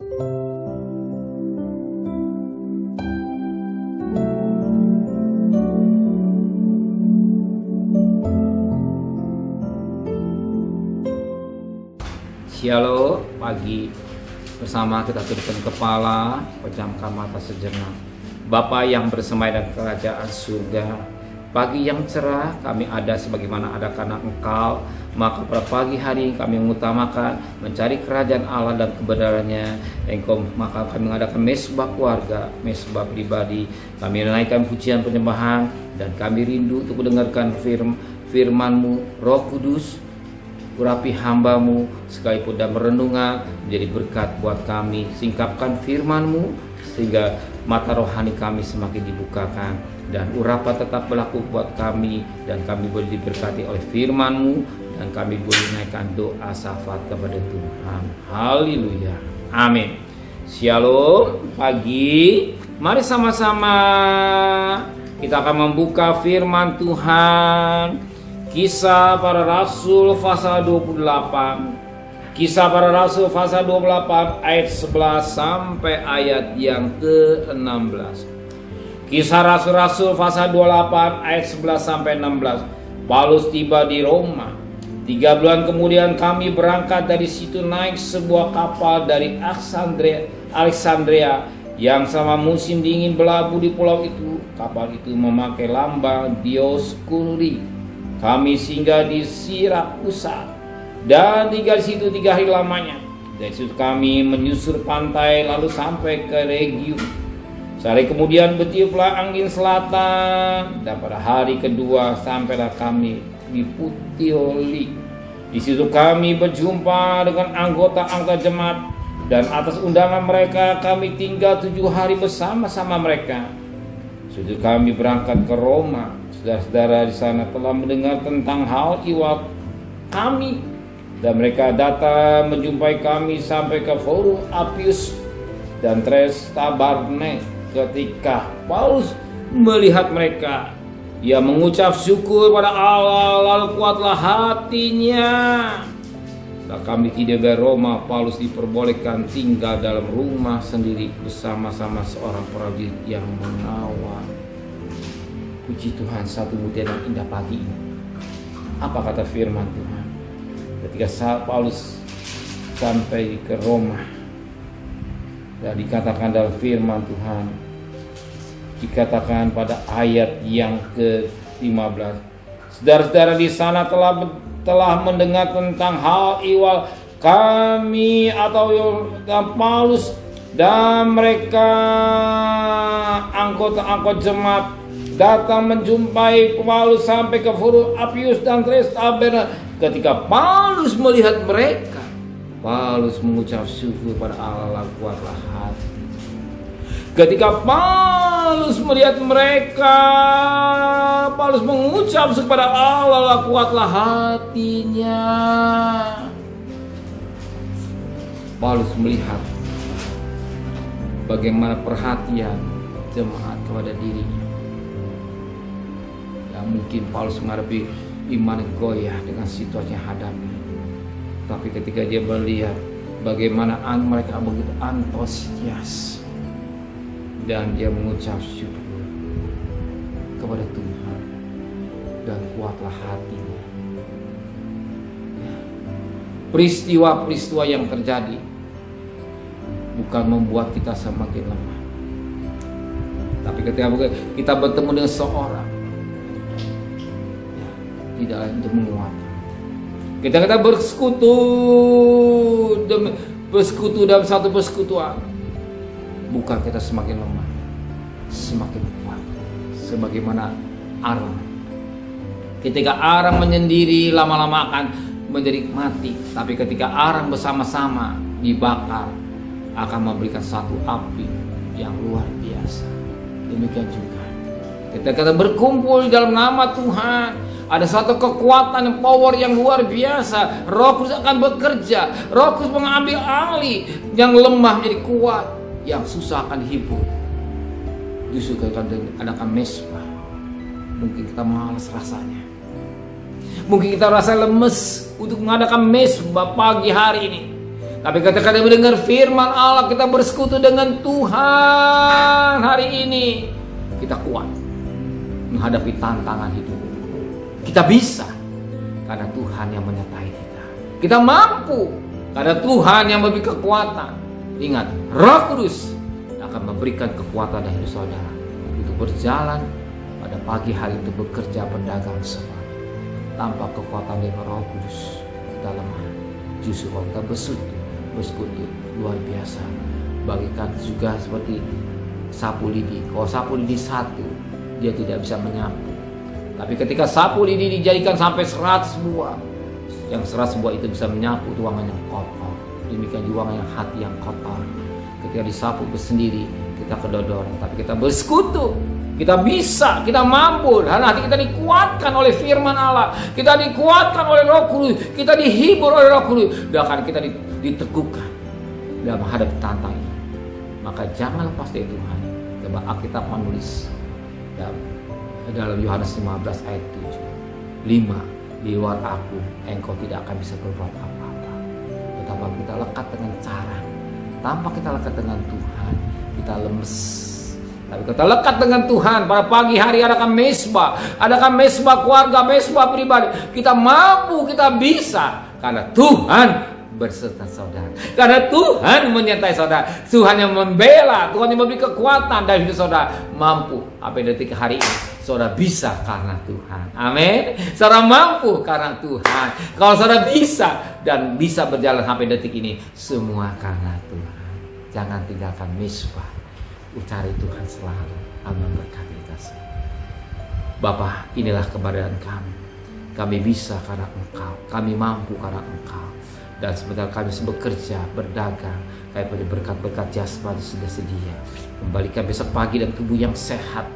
Shalom, pagi bersama kita tundukkan kepala, pejamkan mata sejenak. Bapa yang bersemayam di kerajaan surga, pagi yang cerah kami ada sebagaimana ada karena Engkau. Maka pada pagi hari kami mengutamakan mencari kerajaan Allah dan kebenarannya. Engkau, maka kami mengadakan mesbah keluarga, mesbah pribadi. Kami menaikkan pujian penyembahan dan kami rindu untuk mendengarkan firman-Mu, Roh Kudus. Urapi hamba-Mu sekalipun dan merenungan menjadi berkat buat kami. Singkapkan firman-Mu sehingga mata rohani kami semakin dibukakan, dan urapan tetap berlaku buat kami, dan kami boleh diberkati oleh firman-Mu, dan kami boleh naikkan doa syafaat kepada Tuhan. Haleluya, amin. Shalom, pagi mari sama-sama kita akan membuka firman Tuhan. Kisah Para Rasul pasal 28. Kisah Para Rasul pasal 28 ayat 11 sampai ayat yang ke-16. Kisah Rasul-Rasul pasal 28 ayat 11 sampai 16. Paulus tiba di Roma. 3 bulan kemudian kami berangkat dari situ naik sebuah kapal dari Alexandria yang sama musim dingin berlabuh di pulau itu. Kapal itu memakai lambang Dioskuri. Kami singgah di Sirakusa dan tinggal di situ 3 hari lamanya. Dari situ kami menyusur pantai lalu sampai ke Regium. Sehari kemudian bertiuplah angin selatan, dan pada hari kedua sampailah kami di Puteoli. Di situ kami berjumpa dengan anggota-anggota jemaat, dan atas undangan mereka kami tinggal 7 hari bersama-sama mereka. Setelah kami berangkat ke Roma. Saudara-saudara di sana telah mendengar tentang hal iwal kami, dan mereka datang menjumpai kami sampai ke Forum Appius dan Tres Tabernae. Ketika Paulus melihat mereka, ia mengucap syukur pada Allah, lalu kuatlah hatinya. Setelah kami tiba di Roma, Paulus diperbolehkan tinggal dalam rumah sendiri bersama-sama seorang prajurit yang mengawal. Puji Tuhan, satu mutiara yang indah pagi ini. Apa kata firman Tuhan? Ketika saat Paulus sampai ke Roma, dan dikatakan dalam firman Tuhan, dikatakan pada ayat yang ke-15, saudara-saudara di sana telah mendengar tentang hal iwal kami atau Paulus dan mereka anggota-anggota jemaat datang menjumpai Paulus sampai ke Forum Appius dan Tres Tabernae. Ketika Paulus melihat mereka, Paulus mengucap syukur pada Allah, kuatlah hati. Ketika Paulus melihat mereka, Paulus mengucap syukur pada Allah, kuatlah hatinya. Paulus melihat bagaimana perhatian jemaat kepada dirinya. Mungkin Paulus menghadapi iman goyah dengan situasi yang hadapi, tapi ketika dia melihat bagaimana mereka begitu antusias, dan dia mengucap syukur kepada Tuhan, dan kuatlah hatinya. Peristiwa-peristiwa yang terjadi bukan membuat kita semakin lemah, tapi ketika kita bertemu dengan seorang, tidak lain untuk menguatkan. Kita bersekutu dalam satu persekutuan, bukan kita semakin lemah, semakin kuat. Sebagaimana arang, ketika arang menyendiri lama-lama akan menjadi mati, tapi ketika arang bersama-sama dibakar akan memberikan satu api yang luar biasa. Demikian juga ketika kita berkumpul dalam nama Tuhan, ada satu kekuatan, power yang luar biasa. Roh Kudus akan bekerja. Roh Kudus mengambil alih. Yang lemah menjadi kuat, yang susah akan dihibur. Justru kita adakan mesbah, mungkin kita malas rasanya, mungkin kita rasa lemes untuk mengadakan mesbah pagi hari ini. Tapi ketika kita mendengar firman Allah, kita bersekutu dengan Tuhan hari ini, kita kuat menghadapi tantangan hidup. Kita bisa karena Tuhan yang menyertai kita. Kita mampu karena Tuhan yang memberi kekuatan. Ingat, Roh Kudus akan memberikan kekuatan dari saudara untuk berjalan pada pagi hari, untuk bekerja, berdagang, sebab tanpa kekuatan dari Roh Kudus kita lemah. Justru kalau kita bersekutu luar biasa. Bagikan juga seperti sapu lidi. Kalau sapu lidi satu, dia tidak bisa menyapu. Tapi ketika sapu lidi dijadikan sampai 100 buah, yang 100 buah itu bisa menyapu ruangan yang kotor. Demikian juga yang hati yang kotor. Ketika disapu bersendiri, kita kedodoran. Tapi kita bersekutu, kita bisa, kita mampu. Dan hati kita dikuatkan oleh firman Allah. Kita dikuatkan oleh Roh Kudus. Kita dihibur oleh Roh Kudus. Dan akan kita diteguhkan dalam menghadapi tantangan. Maka jangan lepas dari Tuhan. Coba Alkitab menulis dalam Yohanes 15 ayat 7. 5. Di luar aku, engkau tidak akan bisa berbuat apa-apa. Betapa kita lekat dengan cara. Tanpa kita lekat dengan Tuhan, kita lemes. Tapi kita lekat dengan Tuhan, pada pagi hari adakan mesbah, adakan mesbah keluarga, mesbah pribadi. Kita mampu, kita bisa, karena Tuhan berserta saudara. Karena Tuhan menyertai saudara. Tuhan yang membela, Tuhan yang memberi kekuatan dari hidup saudara. Mampu sampai detik hari ini, saudara bisa karena Tuhan. Amin. Saudara mampu karena Tuhan. Kalau saudara bisa dan bisa berjalan sampai detik ini, semua karena Tuhan. Jangan tinggalkan mesbah. Cari Tuhan selalu. Amin. Berkati kita semua. Bapa, inilah keberadaan kami. Kami bisa karena Engkau. Kami mampu karena Engkau. Dan sebentar kami bekerja, berdagang, kami punya berkat-berkat jasmani sudah sedia. Kembalikan besok pagi dan tubuh yang sehat,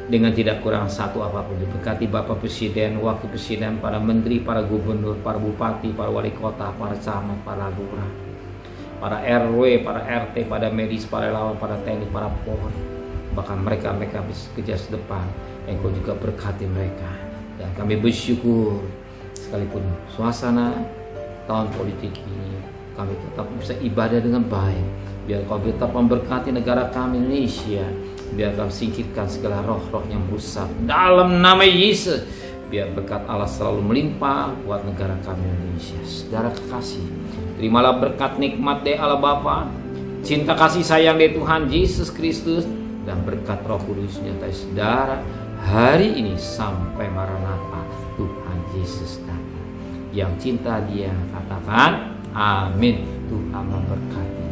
dengan tidak kurang satu apapun. Diberkati Bapak Presiden, Wakil Presiden, para Menteri, para Gubernur, para Bupati, para Wali Kota, para Camat, para Lurah, para RW, para RT, para medis, para relawan, para TNI, para Polri. Bahkan mereka bisa kerja depan. Engkau juga berkati mereka. Dan kami bersyukur, sekalipun suasana tahun politik ini, kami tetap bisa ibadah dengan baik. Biar Kau tetap memberkati negara kami Indonesia. Biar Kau singkirkan segala roh-roh yang rusak dalam nama Yesus. Biar berkat Allah selalu melimpah buat negara kami Indonesia. Saudara kekasih, terimalah berkat nikmat dari Allah Bapa, cinta kasih sayang dari Tuhan Yesus Kristus, dan berkat Roh Kudus menyertai saudara hari ini sampai Maranatha Tuhan Yesus datang. Yang cinta Dia katakan amin. Tuhan memberkati.